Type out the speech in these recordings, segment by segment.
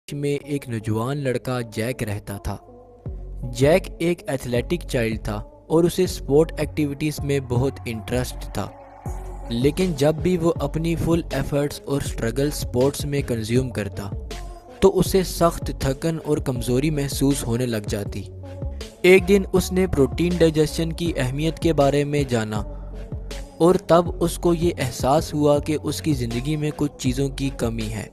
में एक नौजवान लड़का जैक रहता था। जैक एक एथलेटिक चाइल्ड था और उसे स्पोर्ट एक्टिविटीज़ में बहुत इंटरेस्ट था। लेकिन जब भी वो अपनी फुल एफर्ट्स और स्ट्रगल स्पोर्ट्स में कंज्यूम करता तो उसे सख्त थकन और कमज़ोरी महसूस होने लग जाती। एक दिन उसने प्रोटीन डाइजेशन की अहमियत के बारे में जाना और तब उसको ये एहसास हुआ कि उसकी ज़िंदगी में कुछ चीज़ों की कमी है।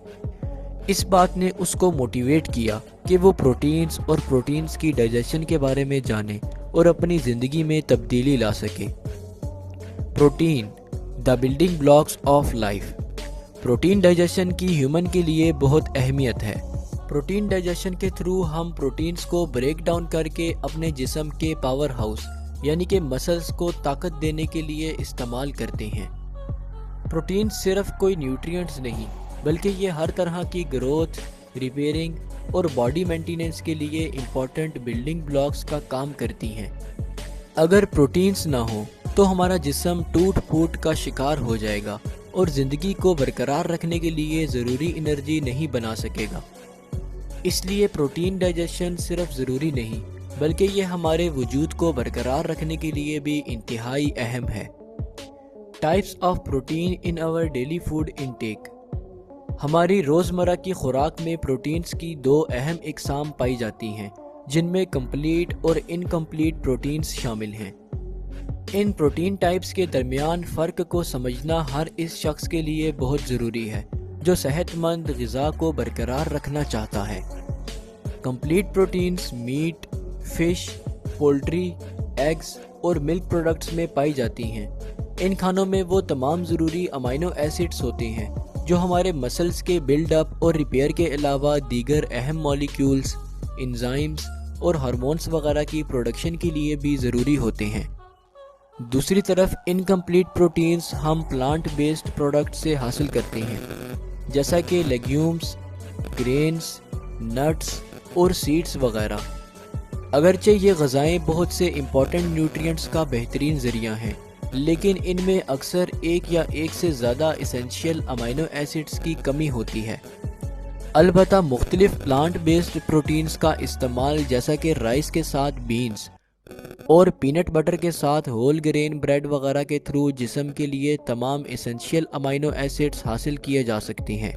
इस बात ने उसको मोटिवेट किया कि वो प्रोटीन्स की डाइजेशन के बारे में जाने और अपनी ज़िंदगी में तब्दीली ला सके। Protein, the building blocks of life. Protein digestion की ह्यूमन के लिए बहुत अहमियत है। प्रोटीन डाइजेशन के थ्रू हम प्रोटीन्स को ब्रेक डाउन करके अपने जिस्म के पावर हाउस यानी कि मसल्स को ताकत देने के लिए इस्तेमाल करते हैं। प्रोटीन सिर्फ कोई न्यूट्रिएंट्स नहीं बल्कि ये हर तरह की ग्रोथ, रिपेयरिंग और बॉडी मेंटेनेंस के लिए इम्पॉर्टेंट बिल्डिंग ब्लॉक्स का काम करती हैं। अगर प्रोटीन्स ना हो तो हमारा जिस्म टूट फूट का शिकार हो जाएगा और ज़िंदगी को बरकरार रखने के लिए ज़रूरी एनर्जी नहीं बना सकेगा। इसलिए प्रोटीन डाइजेशन सिर्फ ज़रूरी नहीं बल्कि ये हमारे वजूद को बरकरार रखने के लिए भी इंतहाई अहम है। Types of protein in our daily food intake. हमारी रोज़मर्रा की खुराक में प्रोटीन्स की दो अहम इकसाम पाई जाती हैं जिनमें कंप्लीट और इनकम्प्लीट प्रोटीन्स शामिल हैं। इन प्रोटीन टाइप्स के दरमियान फ़र्क को समझना हर इस शख्स के लिए बहुत ज़रूरी है जो सेहतमंद ग़िज़ा को बरकरार रखना चाहता है। Complete proteins meat, fish, poultry, eggs और मिल्क प्रोडक्ट्स में पाई जाती हैं। इन खानों में वो तमाम ज़रूरी अमाइनो एसिड्स होते हैं जो हमारे मसल्स के बिल्डअप और रिपेयर के अलावा दीगर अहम मॉलिक्यूल्स, एंजाइम्स और हार्मोन्स वगैरह की प्रोडक्शन के लिए भी ज़रूरी होते हैं। दूसरी तरफ इनकम्प्लीट प्रोटीन्स हम प्लांट बेस्ड प्रोडक्ट से हासिल करते हैं जैसा कि लेग्यूम्स, ग्रेन्स, नट्स और सीड्स वगैरह। अगरचे ये ग़िज़ाएँ बहुत से इम्पॉर्टेंट न्यूट्रिएंट्स का बेहतरीन ज़रिया हैं लेकिन इनमें अक्सर एक या एक से ज़्यादा एसेंशियल अमाइनो एसिड्स की कमी होती है। अलबत्ता मुख्तलिफ प्लांट बेस्ड प्रोटीन्स का इस्तेमाल जैसा कि राइस के साथ बीन्स और पीनट बटर के साथ होल ग्रेन ब्रेड वगैरह के थ्रू जिस्म के लिए तमाम एसेंशियल अमाइनो एसिड्स हासिल किए जा सकते हैं।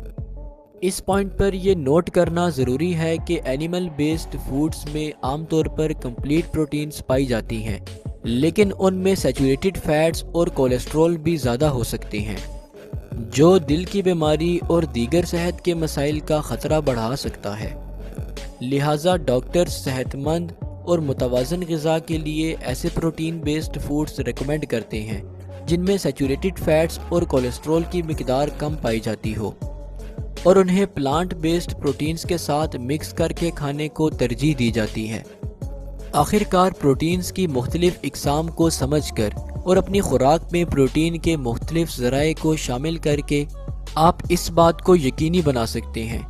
इस पॉइंट पर यह नोट करना ज़रूरी है कि एनिमल बेस्ड फूड्स में आमतौर पर कंप्लीट प्रोटीन्स पाई जाती हैं लेकिन उनमें सैचुरेटेड फैट्स और कोलेस्ट्रॉल भी ज़्यादा हो सकते हैं जो दिल की बीमारी और दीगर सेहत के मसाइल का ख़तरा बढ़ा सकता है। लिहाजा डॉक्टर्स सेहतमंद और मुतवाज़न ग़िज़ा के लिए ऐसे प्रोटीन बेस्ड फूड्स रेकमेंड करते हैं जिनमें सैचुरेटेड फैट्स और कोलेस्ट्रॉल की मिकदार कम पाई जाती हो और उन्हें प्लांट बेस्ड प्रोटीन्स के साथ मिक्स करके खाने को तरजीह दी जाती है। आखिरकार प्रोटीन्स की मुख्तलिफ इकसाम को समझकर और अपनी खुराक में प्रोटीन के मुख्तलिफ ज़राए को शामिल करके आप इस बात को यकीनी बना सकते हैं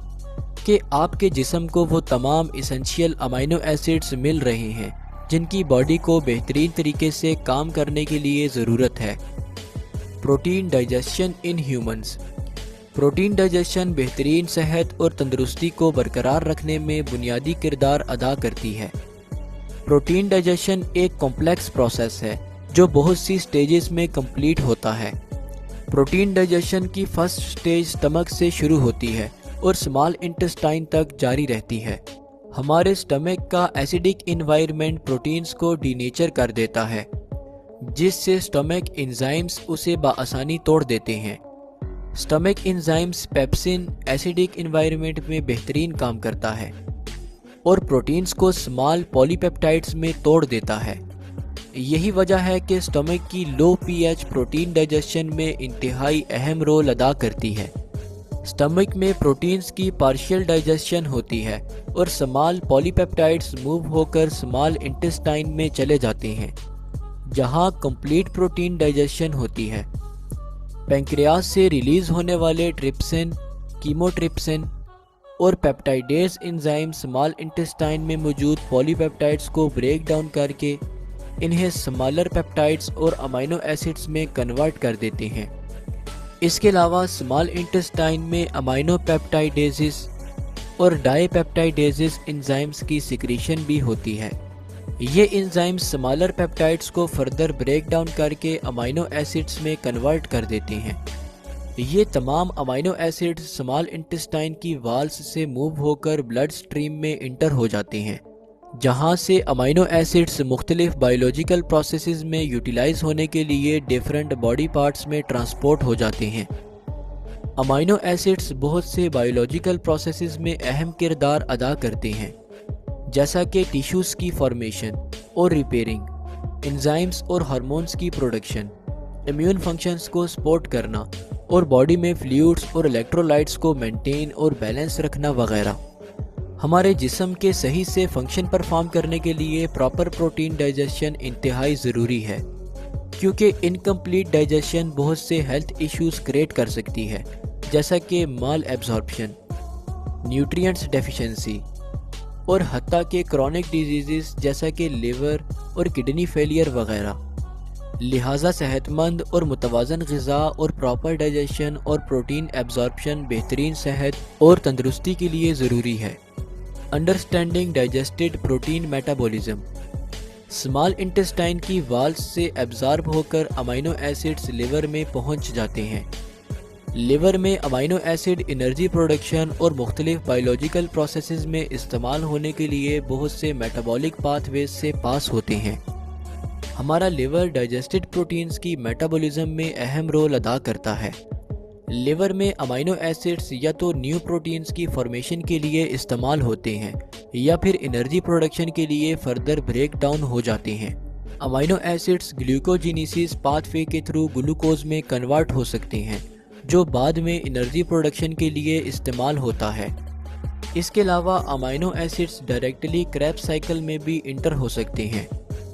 कि आपके जिस्म को वो तमाम एसेंशियल अमाइनो एसिड्स मिल रहे हैं जिनकी बॉडी को बेहतरीन तरीके से काम करने के लिए ज़रूरत है। Protein digestion in humans. Protein digestion बेहतरीन सेहत और तंदुरुस्ती को बरकरार रखने में बुनियादी किरदार अदा करती है। प्रोटीन डाइजेशन एक कॉम्प्लेक्स प्रोसेस है जो बहुत सी स्टेजेस में कंप्लीट होता है। प्रोटीन डाइजेशन की फर्स्ट स्टेज स्टमक से शुरू होती है और स्मॉल इंटेस्टाइन तक जारी रहती है। हमारे स्टमक का एसिडिक इन्वायरमेंट प्रोटीन्स को डीनेचर कर देता है जिससे स्टमक एंजाइम्स उसे बाआसानी तोड़ देते हैं। Stomach enzymes pepsin acidic environment में बेहतरीन काम करता है और प्रोटीन्स को स्मॉल पॉलीपेप्टाइड्स में तोड़ देता है। यही वजह है कि स्टमक की लो पीएच प्रोटीन डाइजेशन में इंतहाई अहम रोल अदा करती है। स्टमक में प्रोटीन्स की पार्शियल डाइजेशन होती है और स्मॉल पॉलीपेप्टाइड्स मूव होकर स्मॉल इंटेस्टाइन में चले जाते हैं जहां कंप्लीट प्रोटीन डाइजेशन होती है। पैंक्रियाज से रिलीज होने वाले ट्रिप्सिन, कीमोट्रिप्सिन और पेप्टाइडेज एंजाइम स्मॉल इंटेस्टाइन में मौजूद पॉलीपेप्टाइड्स को ब्रेक डाउन करके इन्हें स्मॉलर पेप्टाइड्स और अमाइनो एसिड्स में कन्वर्ट कर देते हैं। इसके अलावा स्मॉल इंटेस्टाइन में अमाइनो पेप्टाइडेजेस और डाईपेप्टाइडेजेस एंजाइम्स की सिक्रीशन भी होती है। ये एंजाइम्स स्मॉलर पेप्टाइड्स को फर्दर ब्रेक डाउन करके अमाइनो एसिड्स में कन्वर्ट कर देते हैं। ये तमाम अमाइनो एसिड्स स्मॉल इंटेस्टाइन की वाल्स से मूव होकर ब्लड स्ट्रीम में इंटर हो जाते हैं, जहाँ से अमाइनो एसिड्स मुख्तलिफ बायोलॉजिकल प्रोसेसेस में यूटिलाइज होने के लिए डिफरेंट बॉडी पार्ट्स में ट्रांसपोर्ट हो जाते हैं। अमाइनो एसिड्स बहुत से बायोलॉजिकल प्रोसेसेस में अहम किरदार अदा करते हैं, जैसा कि टिश्यूज़ की फॉर्मेशन और रिपेयरिंग, एंजाइम्स और हार्मोन्स की प्रोडक्शन, इम्यून फंक्शंस को सपोर्ट करना और बॉडी में फ्लूइड्स और इलेक्ट्रोलाइट्स को मेंटेन और बैलेंस रखना वगैरह। हमारे जिस्म के सही से फंक्शन परफॉर्म करने के लिए प्रॉपर प्रोटीन डाइजेशन इंतहाई ज़रूरी है, क्योंकि इनकम्प्लीट डाइजेशन बहुत से हेल्थ इश्यूज़ क्रिएट कर सकती है, जैसा कि माल एब्जॉर्प्शन, न्यूट्रिएंट्स डेफिशिएंसी और हत्ता के क्रॉनिक डिजीज़ जैसा कि लिवर और किडनी फेलियर वगैरह। लिहाजा सेहतमंद और मुतवाज़न ग़िज़ा और प्रॉपर डाइजेशन और प्रोटीन एब्जॉर्प्शन बेहतरीन सेहत और तंदुरुस्ती के लिए ज़रूरी है। Understanding digested protein metabolism. Small intestine की वाल्स से एब्जॉर्ब होकर अमाइनो एसिड्स लिवर में पहुंच जाते हैं। लिवर में अमाइनो एसिड एनर्जी प्रोडक्शन और मुख्तलिफ बायोलॉजिकल प्रोसेसेस में इस्तेमाल होने के लिए बहुत से मेटाबॉलिक पाथवेज से पास होते हैं। हमारा लिवर डाइजेस्टेड प्रोटीन्स की मेटाबॉलिज्म में अहम रोल अदा करता है। लिवर में अमाइनो एसिड्स या तो न्यू प्रोटीन्स की फॉर्मेशन के लिए इस्तेमाल होते हैं या फिर एनर्जी प्रोडक्शन के लिए फर्दर ब्रेक डाउन हो जाते हैं। अमाइनो एसिड्स ग्लूकोजेनेसिस पाथवे के थ्रू ग्लूकोज में कन्वर्ट हो सकते हैं, जो बाद में एनर्जी प्रोडक्शन के लिए इस्तेमाल होता है। इसके अलावा amino acids directly Krebs cycle में भी इंटर हो सकते हैं,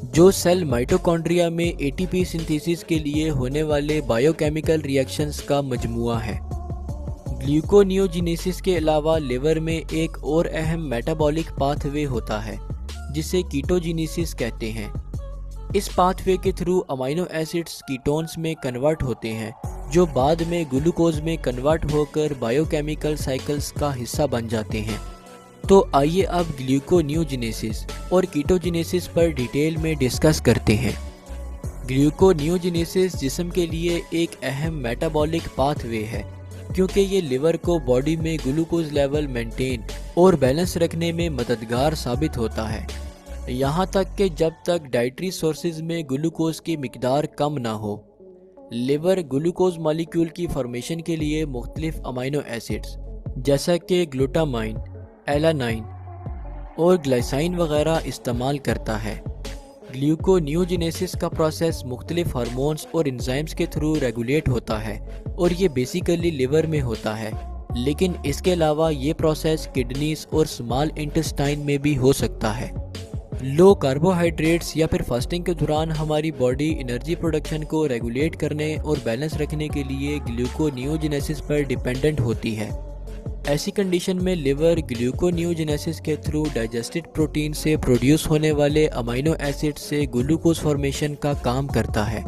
जो सेल माइटोकॉन्ड्रिया में एटीपी सिंथेसिस के लिए होने वाले बायोकेमिकल रिएक्शंस का मजमूआ है। ग्लूकोनियोजेनेसिस के अलावा लिवर में एक और अहम मेटाबॉलिक पाथवे होता है, जिसे कीटोजेनेसिस कहते हैं। इस पाथवे के थ्रू अमाइनो एसिड्स कीटोन्स में कन्वर्ट होते हैं, जो बाद में ग्लूकोज में कन्वर्ट होकर बायोकेमिकल साइकिल्स का हिस्सा बन जाते हैं। तो आइए अब ग्लूकोनियोजेनेसिस और कीटोजेनेसिस पर डिटेल में डिस्कस करते हैं। ग्लूकोनियोजेनेसिस जिस्म के लिए एक अहम मेटाबॉलिक पाथवे है, क्योंकि ये लिवर को बॉडी में ग्लूकोज लेवल मेंटेन और बैलेंस रखने में मददगार साबित होता है, यहाँ तक कि जब तक डाइटरी सोर्सेज में ग्लूकोज की मिकदार कम ना हो। लिवर ग्लूकोज मॉलिक्यूल की फॉर्मेशन के लिए मुख्तलिफ अमाइनो एसिड्स जैसा कि ग्लूटामाइन, एलानाइन और ग्लाइसाइन वगैरह इस्तेमाल करता है। ग्लूकोनियोजेनेसिस का प्रोसेस मुख्तलिफ हार्मोन्स और एंजाइम्स के थ्रू रेगुलेट होता है और ये बेसिकली लिवर में होता है, लेकिन इसके अलावा ये प्रोसेस किडनीज और स्मॉल इंटेस्टाइन में भी हो सकता है। लो कार्बोहाइड्रेट्स या फिर फास्टिंग के दौरान हमारी बॉडी एनर्जी प्रोडक्शन को रेगुलेट करने और बैलेंस रखने के लिए ग्लूकोनियोजेनेसिस पर डिपेंडेंट होती है। ऐसी कंडीशन में लिवर ग्लूकोनियोजेनेसिस के थ्रू डाइजेस्टेड प्रोटीन से प्रोड्यूस होने वाले अमाइनो एसिड से ग्लूकोज फॉर्मेशन का काम करता है,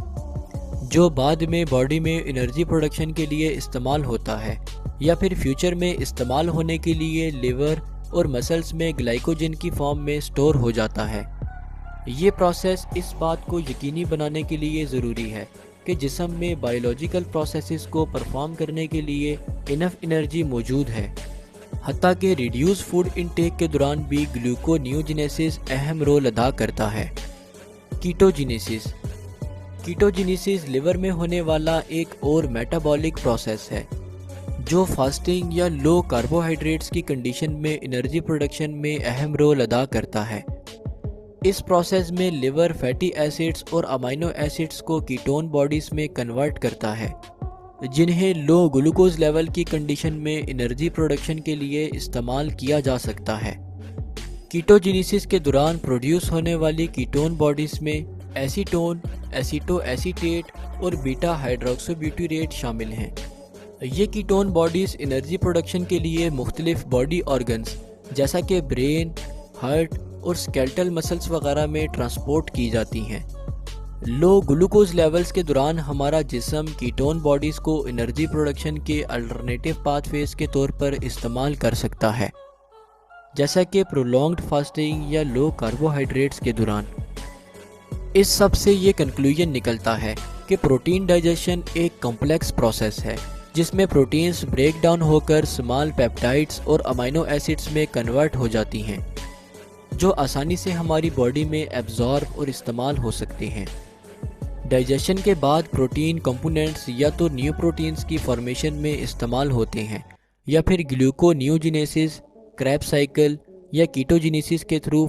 जो बाद में बॉडी में एनर्जी प्रोडक्शन के लिए इस्तेमाल होता है या फिर फ्यूचर में इस्तेमाल होने के लिए लिवर और मसल्स में ग्लाइकोजन की फॉर्म में स्टोर हो जाता है। ये प्रोसेस इस बात को यकीनी बनाने के लिए ज़रूरी है कि जिस्म में बायोलॉजिकल प्रोसेसेस को परफॉर्म करने के लिए इनफ एनर्जी मौजूद है। हत्ता कि रिड्यूस फूड इनटेक के दौरान भी ग्लूकोनियोजेनेसिस अहम रोल अदा करता है। कीटोजेनेसिस। कीटोजेनेसिस लिवर में होने वाला एक और मेटाबॉलिक प्रोसेस है, जो फास्टिंग या लो कार्बोहाइड्रेट्स की कंडीशन में एनर्जी प्रोडक्शन में अहम रोल अदा करता है। इस प्रोसेस में लिवर फैटी एसिड्स और अमाइनो एसिड्स को कीटोन बॉडीज में कन्वर्ट करता है, जिन्हें लो ग्लूकोज लेवल की कंडीशन में एनर्जी प्रोडक्शन के लिए इस्तेमाल किया जा सकता है। कीटोजेनेसिस के दौरान प्रोड्यूस होने वाली कीटोन बॉडीज में एसीटोन, एसीटो एसीटेट और बीटा हाइड्रोक्सोब्यूटेरेट शामिल हैं। ये कीटोन बॉडीज एनर्जी प्रोडक्शन के लिए मुख्तलिफ बॉडी ऑर्गन्स जैसा कि ब्रेन, हार्ट और स्केलेटल मसल्स वगैरह में ट्रांसपोर्ट की जाती हैं। लो ग्लूकोज लेवल्स के दौरान हमारा जिस्म कीटोन बॉडीज़ को एनर्जी प्रोडक्शन के अल्टरनेटिव पाथवेज के तौर पर इस्तेमाल कर सकता है। जैसा कि प्रोलॉन्ग्ड फास्टिंग या लो कार्बोहाइड्रेट्स के दौरान। इस सब से ये कंक्लूजन निकलता है कि प्रोटीन डाइजेशन एक कॉम्प्लेक्स प्रोसेस है जिसमें प्रोटीन्स ब्रेक डाउन होकर स्मॉल पेप्टाइड्स और अमीनो एसिड्स में कन्वर्ट हो जाती हैं, जो आसानी से हमारी बॉडी में एब्जॉर्ब और इस्तेमाल हो सकते हैं। डाइजेशन के बाद प्रोटीन कंपोनेंट्स या तो न्यू प्रोटीन्स की फॉर्मेशन में इस्तेमाल होते हैं या फिर ग्लूकोनियोजिनेसिस, क्रैब साइकिल या कीटोजेनेसिस के थ्रू